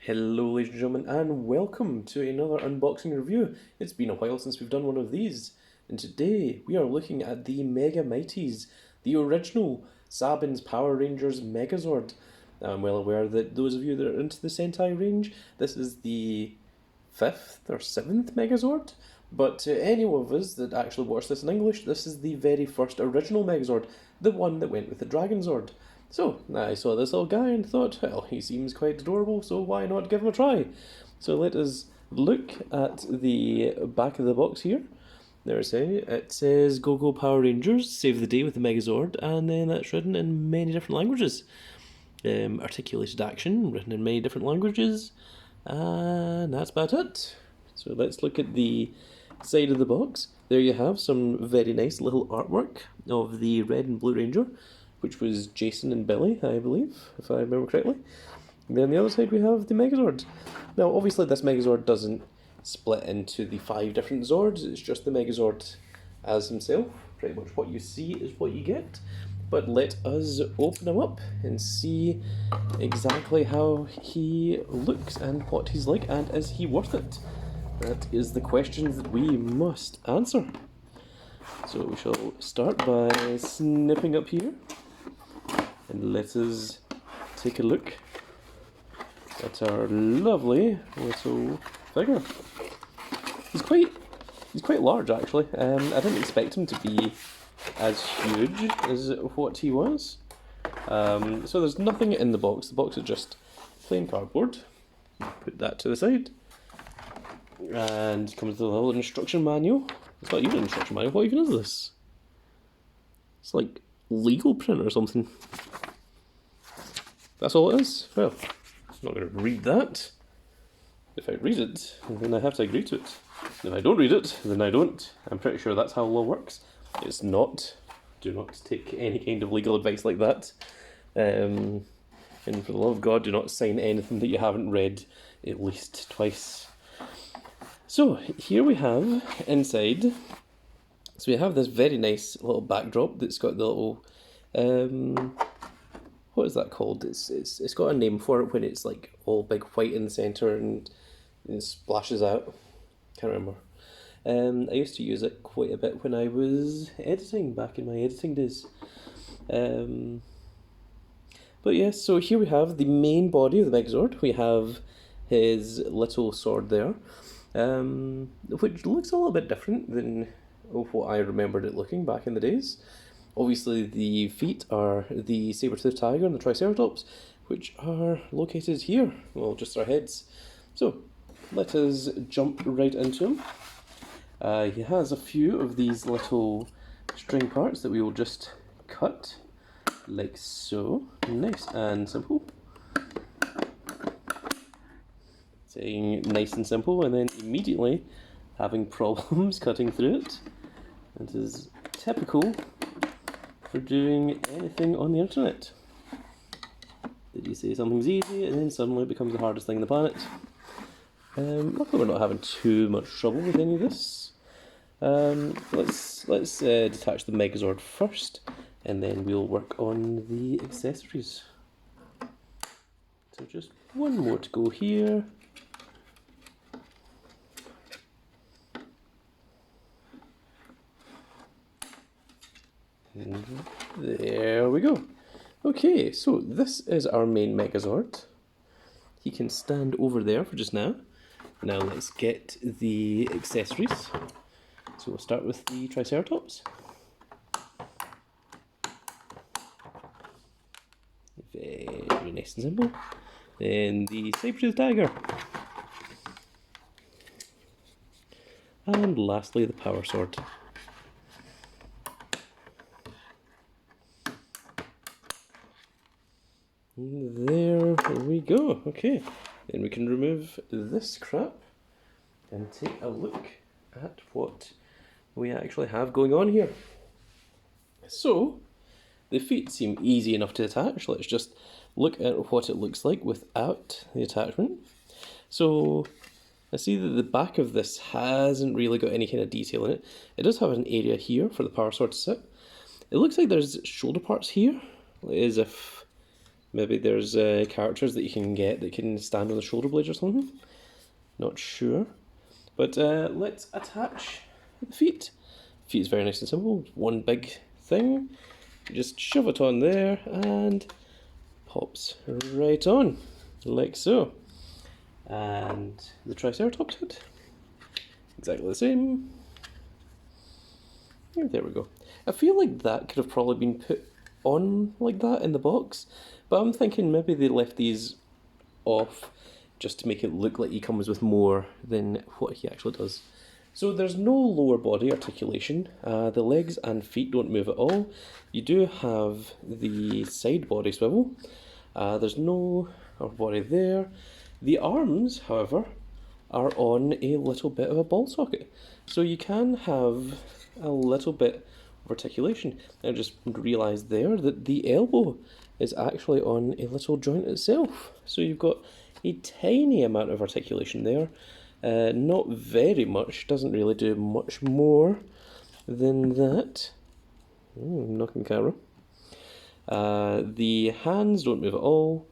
Hello ladies and gentlemen, and welcome to another unboxing review. It's been a while since we've done one of these, and today we are looking at the Mega Mighties, the original Saban's Power Rangers Megazord. Now I'm well aware that those of you that are into the Sentai range, this is the 5th or 7th Megazord, but to any of us that actually watch this in English, this is the very first original Megazord, the one that went with the Dragon Zord. So, I saw this little guy and thought, well, he seems quite adorable, so why not give him a try? So let us look at the back of the box here. There it says, Go Go Power Rangers, save the day with the Megazord, and then that's written in many different languages. Articulated action, written in many different languages, and that's about it. So let's look at the side of the box. There you have some very nice little artwork of the Red and Blue Ranger, which was Jason and Billy, I believe, if I remember correctly. And then on the other side we have the Megazord. Now obviously this Megazord doesn't split into the 5 different Zords, it's just the Megazord as himself. Pretty much what you see is what you get. But let us open him up and see exactly how he looks and what he's like, and is he worth it? That is the question that we must answer. So we shall start by snipping up here. And let us take a look at our lovely little figure. He's quite large actually. I didn't expect him to be as huge as what he was. So there's nothing in the box. The box is just plain cardboard. Put that to the side. And comes with a little instruction manual. It's not even an instruction manual. What even is this? It's like legal print or something. That's all it is. Well, I'm not going to read that. If I read it, then I have to agree to it. If I don't read it, then I don't. I'm pretty sure that's how law works. It's not. Do not take any kind of legal advice like that. And for the love of God, do not sign anything that you haven't read at least twice. So, here we have inside. So we have this very nice little backdrop that's got the little, what is that called? It's got a name for it when it's like all big white in the centre and it splashes out. Can't remember. I used to use it quite a bit when I was editing, back in my editing days. But yes, so here we have the main body of the Megazord. We have his little sword there, which looks a little bit different than what I remembered it looking back in the days. Obviously the feet are the saber-toothed tiger and the triceratops, which are located here, well, just our heads. So let us jump right into him. He has a few of these little string parts that we will just cut like so. Nice and simple. Saying nice and simple and then immediately having problems cutting through it. It is typical for doing anything on the internet. Did you say something's easy and then suddenly it becomes the hardest thing on the planet? Luckily we're not having too much trouble with any of this. Let's detach the Megazord first, and then we'll work on the accessories. So just one more to go here. And there we go. Okay, so this is our main Megazord. He can stand over there for just now. Now let's get the accessories. So we'll start with the Triceratops. Very nice and simple. Then the saber-toothed tiger. And lastly the power sword. There we go. Okay, then we can remove this crap and take a look at what we actually have going on here. So, the feet seem easy enough to attach. Let's just look at what it looks like without the attachment. So, I see that the back of this hasn't really got any kind of detail in it. It does have an area here for the power sword to sit. It looks like there's shoulder parts here, as if Maybe there's characters that you can get that can stand on the shoulder blades or something. Not sure. But let's attach the feet. Feet is very nice and simple. One big thing. You just shove it on there and pops right on, like so. And the Triceratops head, exactly the same. And there we go. I feel like that could have probably been put on like that in the box, but I'm thinking maybe they left these off just to make it look like he comes with more than what he actually does. So there's no lower body articulation. The legs and feet don't move at all. You do have the side body swivel. There's no upper body there. The arms, however, are on a little bit of a ball socket. So you can have a little bit of articulation. I just realised there that the elbow is actually on a little joint itself. So you've got a tiny amount of articulation there. Not very much, doesn't really do much more than that. I'm knocking camera. The hands don't move at all.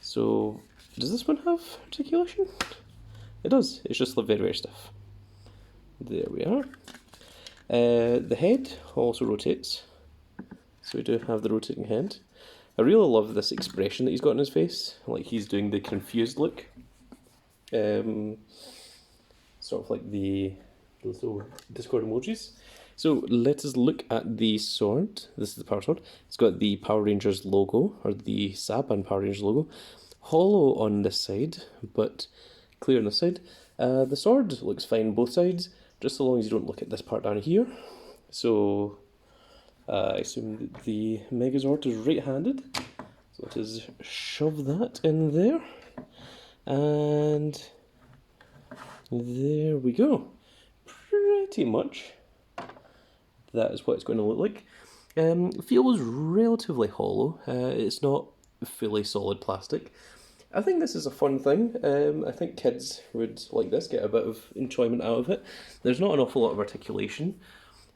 So, does this one have articulation? It does, it's just very, very stiff. There we are. The head also rotates. So we do have the rotating head. I really love this expression that he's got on his face, like he's doing the confused look. Sort of like the little Discord emojis. So let us look at the sword. This is the power sword. It's got the Power Rangers logo, or the Saban Power Rangers logo. Hollow on this side, but clear on this side. The sword looks fine both sides, just so long as you don't look at this part down here. So I assume that the Megazord is right-handed. So let us shove that in there. And there we go. Pretty much that is what it's going to look like. It feels relatively hollow. It's not fully solid plastic. I think this is a fun thing. I think kids would like this, get a bit of enjoyment out of it. There's not an awful lot of articulation.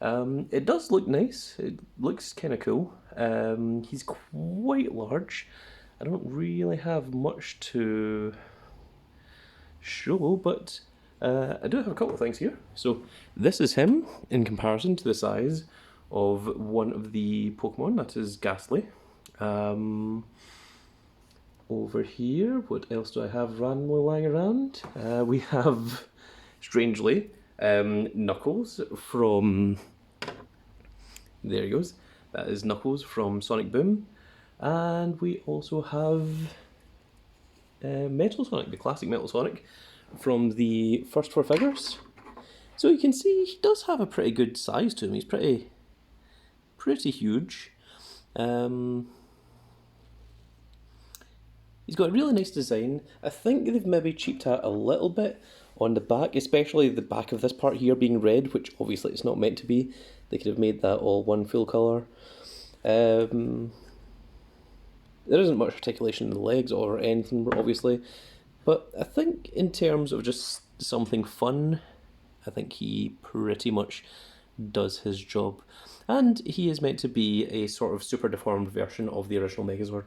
It does look nice. It looks kind of cool. He's quite large. I don't really have much to show, but I do have a couple of things here. So this is him in comparison to the size of one of the Pokemon, that is Ghastly. Over here, what else do I have randomly lying around? We have, strangely, Knuckles from... There he goes. That is Knuckles from Sonic Boom. And we also have Metal Sonic, the classic Metal Sonic, from the first four figures. So you can see he does have a pretty good size to him. He's pretty huge. He's got a really nice design. I think they've maybe cheaped out a little bit on the back, especially the back of this part here being red, which obviously it's not meant to be. They could have made that all one full colour. There isn't much articulation in the legs or anything, obviously, but I think in terms of just something fun, I think he pretty much does his job. And he is meant to be a sort of super deformed version of the original Megazord,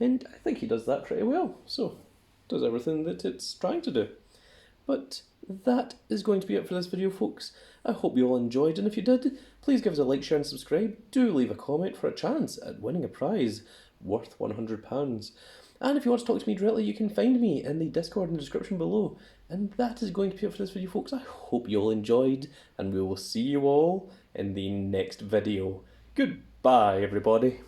and I think he does that pretty well, so does everything that it's trying to do. But that is going to be it for this video, folks. I hope you all enjoyed, and if you did, please give us a like, share and subscribe. Do leave a comment for a chance at winning a prize worth £100. And if you want to talk to me directly, you can find me in the Discord in the description below. And that is going to be it for this video, folks. I hope you all enjoyed, and we will see you all in the next video. Goodbye, everybody.